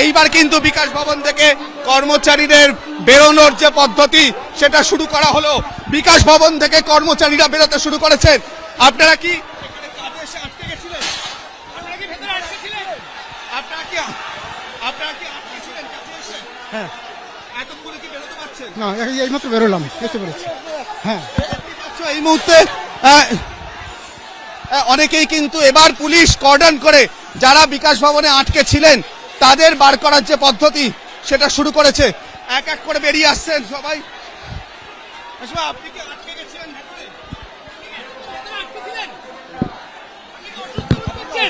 এইবার কিন্তু বিকাশ ভবন থেকে কর্মচারীদের বেরোনোর যে পদ্ধতি সেটা শুরু করা হলো। বিকাশ ভবন থেকে কর্মচারীরা বেরোতে শুরু করেছেন। আপনারা কি আটকে গেছিলেন? হ্যাঁ, এতক্ষণে কি বেরোতে পারছেন? না এইমাত্র বেরোলাম, বুঝতে পেরেছি। হ্যাঁ, এই মুহূর্তে অনেকেই কিন্তু এবার পুলিশ কর্ডন করে যারা বিকাশ ভবনে আটকে ছিলেন তাদের বার করার যে পদ্ধতি সেটা শুরু করেছে। এক এক করে বেরিয়ে আসছেন সবাই। আপনি কি আটকে গেছিলেন ভেতরে?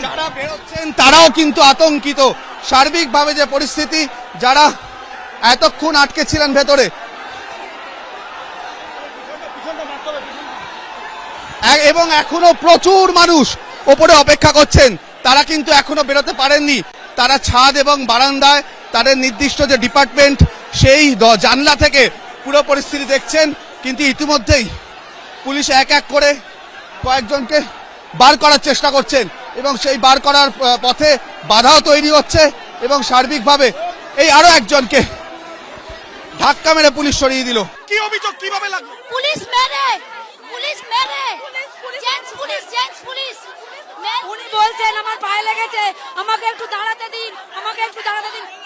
যারা বেরোচ্ছেন তারাও কিন্তু আতঙ্কিত। সার্বিকভাবে যে পরিস্থিতি, যারা এতক্ষণ আটকে ছিলেন ভেতরে এবং এখনো প্রচুর মানুষ ওপরে অপেক্ষা করছেন, তারা কিন্তু এখনো বেরোতে পারেননি। তারা ছাদ এবং বারান্দায় তাদের নির্দিষ্ট যে ডিপার্টমেন্ট সেই জানলা থেকে পুরো পরিস্থিতি দেখছেন। কিন্তু ইতিমধ্যেই পুলিশ এক এক করে কয়েকজনকে বার করার চেষ্টা করছেন এবং সেই বার করার পথে বাধাও তৈরি হচ্ছে এবং সার্বিকভাবে এই আরো একজনকে ধাক্কা মেরে পুলিশ সরিয়ে দিল। কি অভিযোগ, কিভাবে লাগলো? পুলিশ মেরে উনি বলছেন আমার পায়ে লেগেছে, আমাকে একটু দাঁড়াতে দিন।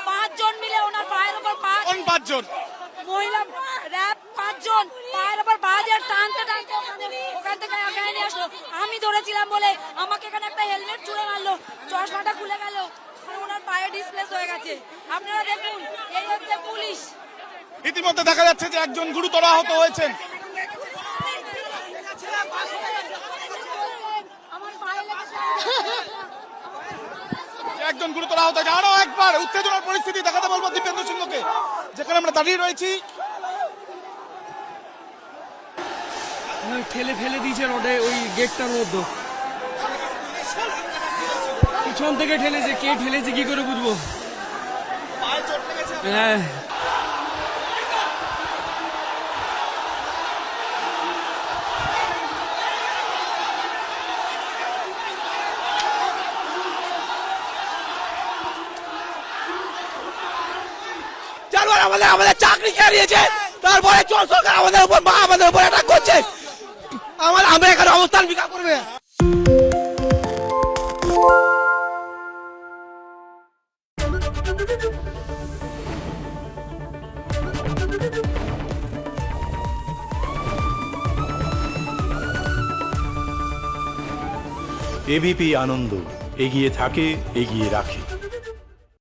5 জন মিলে ওনার পায়ের উপর কোন 5 জন? মহিলা র‍্যাব 5 জন পায়ের উপর বাজে টানতে ওখান থেকে আগায় নিয়ে আসলো। আমি ধরেছিলাম বলে আমাকে এখানে একটা হেলমেট ছুঁড়ে মারলো, চশমাটা খুলে গেল, ওনার পায়ে ডিসপ্লেস হয়ে গেছে। আপনারা দেখুন, এই হচ্ছে পুলিশ। ইতিমধ্যে দেখা যাচ্ছে যে একজন গুরুতর আহত হয়েছেন। একজন গুরুতর আহত হয়েছে। আরো একবার উত্তেজনার পরিস্থিতি দেখাতে বলবো দীপেন্দ্র সিংহকে, যেখানে আমরা দাঁড়িয়ে রয়েছি। ফেলে দিয়েছে রোডে, ওই গেটটার মধ্যে পিছন থেকে ঠেলেছে। কে ঠেলেছে কি করে বুঝবো? হ্যাঁ, আমাদের চাকরি হারিয়েছে, তারপরে চোর সরকার আমাদের উপর অ্যাটাক করছে। আমরা এখানে অবস্থান বিক্ষোভ করবে। এবিপি আনন্দ, এগিয়ে থাকে, এগিয়ে রাখে।